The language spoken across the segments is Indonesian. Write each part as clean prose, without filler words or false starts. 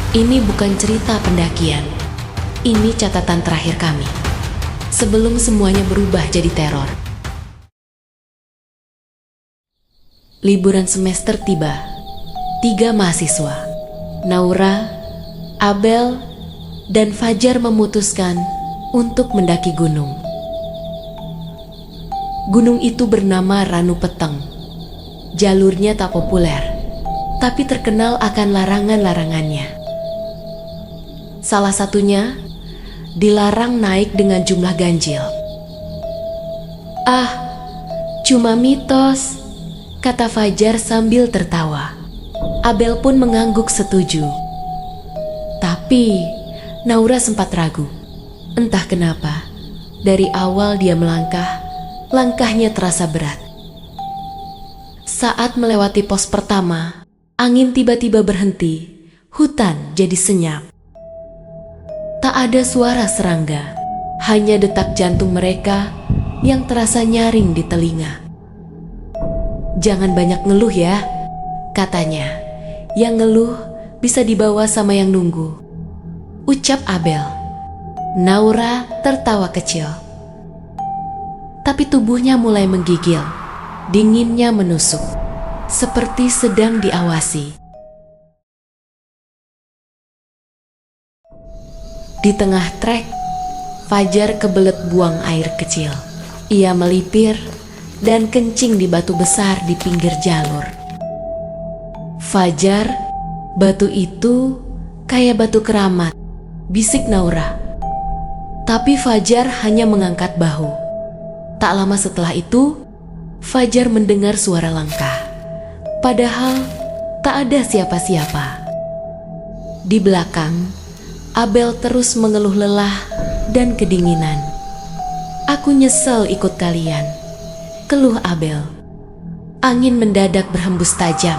Ini bukan cerita pendakian. Ini catatan terakhir kami. Sebelum semuanya berubah jadi teror. Liburan semester tiba. 3 mahasiswa, Naura, Abel, dan Fajar memutuskan untuk mendaki gunung. Gunung itu bernama Ranu Peteng. Jalurnya tak populer, tapi terkenal akan larangan-larangannya. Salah satunya, dilarang naik dengan jumlah ganjil. "Ah, cuma mitos," kata Fajar sambil tertawa. Abel pun mengangguk setuju. Tapi Naura sempat ragu. Entah kenapa, dari awal dia melangkah, langkahnya terasa berat. Saat melewati pos pertama, angin tiba-tiba berhenti, hutan jadi senyap. Tak ada suara serangga, hanya detak jantung mereka yang terasa nyaring di telinga. "Jangan banyak ngeluh ya," katanya. "Yang ngeluh bisa dibawa sama yang nunggu," ucap Abel. Naura tertawa kecil. Tapi tubuhnya mulai menggigil, dinginnya menusuk, seperti sedang diawasi. Di tengah trek, Fajar kebelet buang air kecil. Ia melipir dan kencing di batu besar di pinggir jalur. "Fajar, batu itu kayak batu keramat," bisik Naura. Tapi Fajar hanya mengangkat bahu. Tak lama setelah itu, Fajar mendengar suara langkah. Padahal tak ada siapa-siapa. Di belakang, Abel terus mengeluh lelah dan kedinginan. "Aku nyesel ikut kalian," keluh Abel. Angin mendadak berhembus tajam,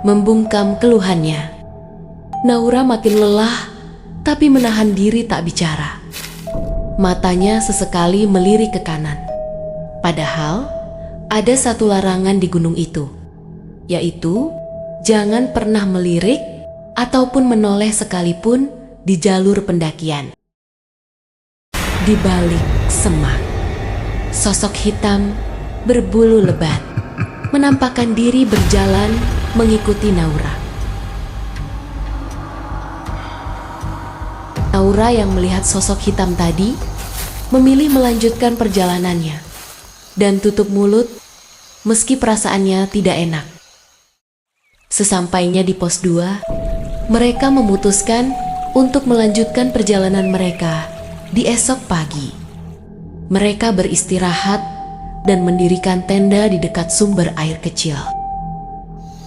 membungkam keluhannya. Naura makin lelah, tapi menahan diri tak bicara. Matanya sesekali melirik ke kanan. Padahal ada satu larangan di gunung itu, yaitu jangan pernah melirik ataupun menoleh sekalipun di jalur pendakian. Di balik semak, sosok hitam berbulu lebat menampakkan diri berjalan mengikuti Naura. Naura yang melihat sosok hitam tadi memilih melanjutkan perjalanannya dan tutup mulut meski perasaannya tidak enak. Sesampainya di pos 2, mereka memutuskan untuk melanjutkan perjalanan mereka di esok pagi. Mereka beristirahat dan mendirikan tenda di dekat sumber air kecil.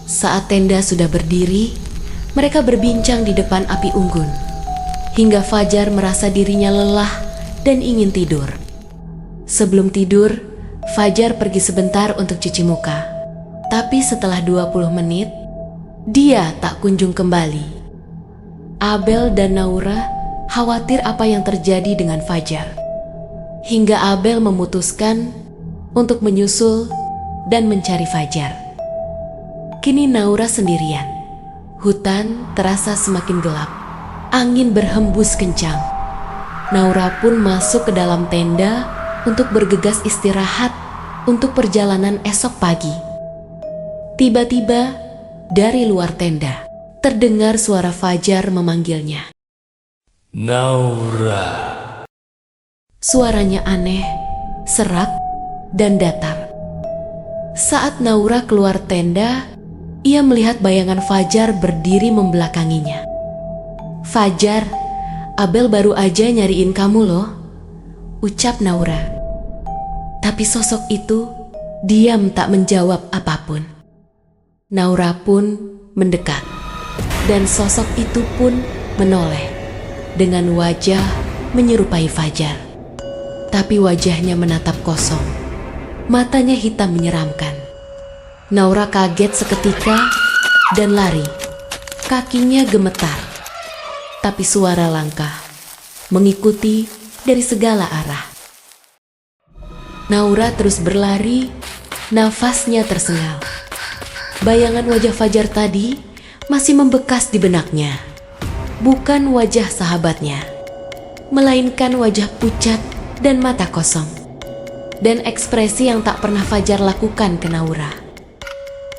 Saat tenda sudah berdiri, mereka berbincang di depan api unggun, hingga Fajar merasa dirinya lelah dan ingin tidur. Sebelum tidur, Fajar pergi sebentar untuk cuci muka. Tapi setelah 20 menit, dia tak kunjung kembali. Abel dan Naura khawatir apa yang terjadi dengan Fajar. Hingga Abel memutuskan untuk menyusul dan mencari Fajar. Kini Naura sendirian. Hutan terasa semakin gelap. Angin berhembus kencang. Naura pun masuk ke dalam tenda untuk bergegas istirahat untuk perjalanan esok pagi. Tiba-tiba dari luar tenda terdengar suara Fajar memanggilnya. "Naura." Suaranya aneh, serak, dan datar. Saat Naura keluar tenda, ia melihat bayangan Fajar berdiri membelakanginya. "Fajar, Abel baru aja nyariin kamu loh," ucap Naura. Tapi sosok itu diam tak menjawab apapun. Naura pun mendekat, dan sosok itu pun menoleh dengan wajah menyerupai Fajar. Tapi wajahnya menatap kosong, matanya hitam menyeramkan. Naura kaget seketika dan lari. Kakinya gemetar, tapi suara langkah mengikuti dari segala arah. Naura terus berlari, nafasnya tersengal. Bayangan wajah Fajar tadi masih membekas di benaknya. bukan wajah sahabatnya, melainkan wajah pucat dan mata kosong, dan ekspresi yang tak pernah Fajar lakukan ke Naura.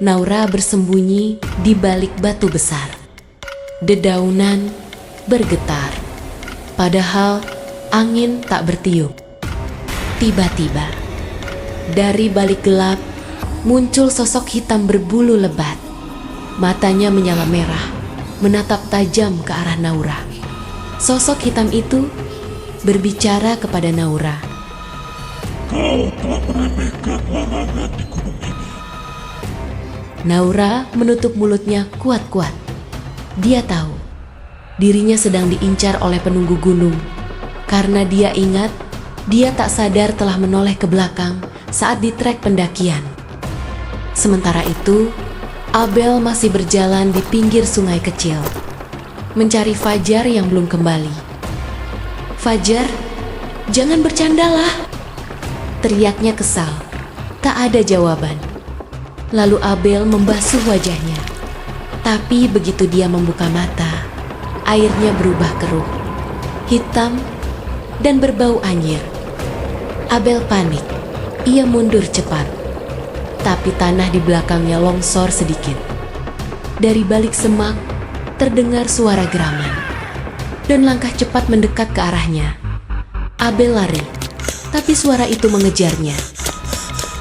Naura bersembunyi di balik batu besar. Dedaunan bergetar, padahal angin tak bertiup. Tiba-tiba, dari balik gelap muncul sosok hitam berbulu lebat. Matanya menyala merah, menatap tajam ke arah Naura. Sosok hitam itu berbicara kepada Naura. Kau telah meremehkan larangan di gunung ini. Naura menutup mulutnya kuat-kuat. Dia tahu dirinya sedang diincar oleh penunggu gunung. Karena dia ingat, dia tak sadar telah menoleh ke belakang saat di trek pendakian. Sementara itu, Abel masih berjalan di pinggir sungai kecil, mencari Fajar yang belum kembali. "Fajar, jangan bercandalah!" teriaknya kesal. Tak ada jawaban. Lalu Abel membasuh wajahnya. Tapi begitu dia membuka mata, airnya berubah keruh, hitam, dan berbau anyir. Abel panik. Ia mundur cepat. Tapi tanah di belakangnya longsor sedikit. Dari balik semak terdengar suara geraman, dan langkah cepat mendekat ke arahnya. Abel lari, tapi suara itu mengejarnya.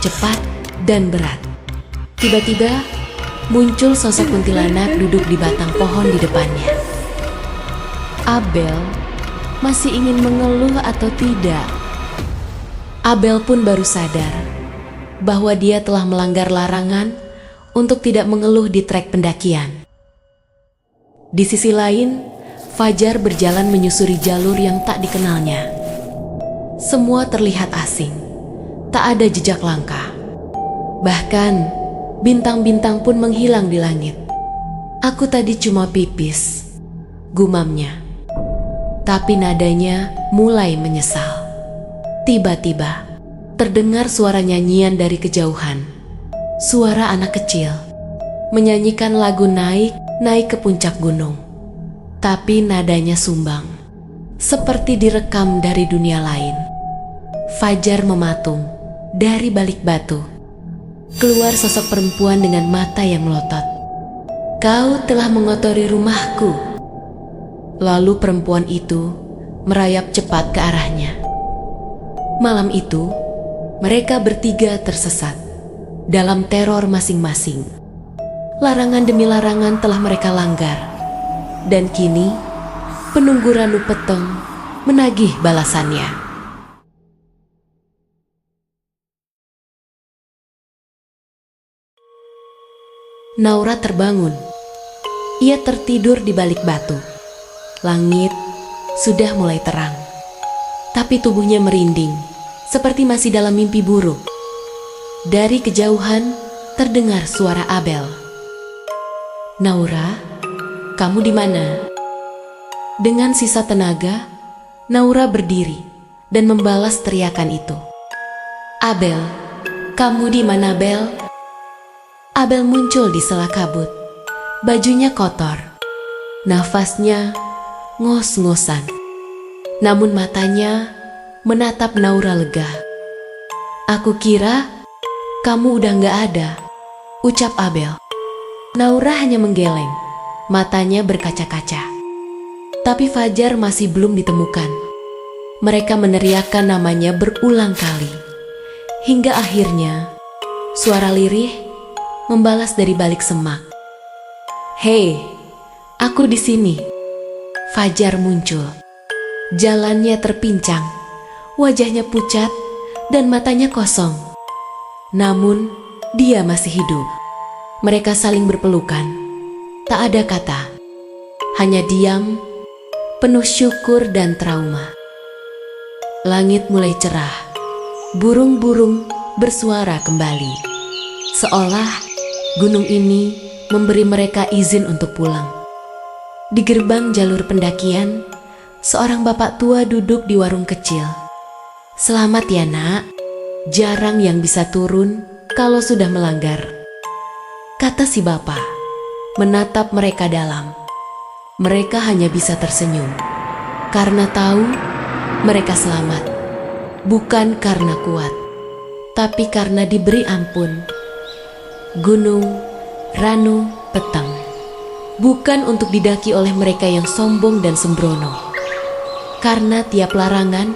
Cepat dan berat. Tiba-tiba muncul sosok kuntilanak duduk di batang pohon di depannya. Abel masih ingin mengeluh atau tidak? Abel pun baru sadar bahwa dia telah melanggar larangan untuk tidak mengeluh di trek pendakian. Di sisi lain, Fajar berjalan menyusuri jalur yang tak dikenalnya. Semua terlihat asing, tak ada jejak langkah. Bahkan, bintang-bintang pun menghilang di langit. "Aku tadi cuma pipis," gumamnya. Tapi nadanya mulai menyesal. Tiba-tiba, terdengar suara nyanyian dari kejauhan. Suara anak kecil menyanyikan lagu naik ke puncak gunung. Tapi nadanya sumbang, seperti direkam dari dunia lain. Fajar mematung dari balik batu. Keluar sosok perempuan dengan mata yang melotot. "Kau telah mengotori rumahku." Lalu perempuan itu merayap cepat ke arahnya. Malam itu, mereka bertiga tersesat dalam teror masing-masing. Larangan demi larangan telah mereka langgar. Dan kini, penunggu Ranu Peteng menagih balasannya. Naura terbangun. Ia tertidur di balik batu. Langit sudah mulai terang. Tapi tubuhnya merinding, seperti masih dalam mimpi buruk. Dari kejauhan terdengar suara Abel. "Naura, kamu di mana?" Dengan sisa tenaga, Naura berdiri dan membalas teriakan itu. "Abel, kamu di mana, Bel?" Abel muncul di sela kabut. Bajunya kotor. Nafasnya ngos-ngosan. Namun matanya menatap Naura lega. "Aku kira kamu udah gak ada," ucap Abel. Naura hanya menggeleng, matanya berkaca-kaca. Tapi Fajar masih belum ditemukan. Mereka meneriakkan namanya berulang kali. Hingga akhirnya, suara lirih membalas dari balik semak. "Hei, aku di sini." Fajar muncul. Jalannya terpincang, wajahnya pucat, dan matanya kosong. Namun, dia masih hidup. Mereka saling berpelukan. Tak ada kata, hanya diam, penuh syukur dan trauma. Langit mulai cerah. Burung-burung bersuara kembali. Seolah gunung ini memberi mereka izin untuk pulang. Di gerbang jalur pendakian, seorang bapak tua duduk di warung kecil. "Selamat ya, Nak. Jarang yang bisa turun kalau sudah melanggar," kata si bapak, menatap mereka dalam. Mereka hanya bisa tersenyum karena tahu mereka selamat, bukan karena kuat, tapi karena diberi ampun. Gunung Ranu Petang bukan untuk didaki oleh mereka yang sombong dan sembrono, karena tiap larangan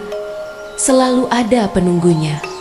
selalu ada penunggunya.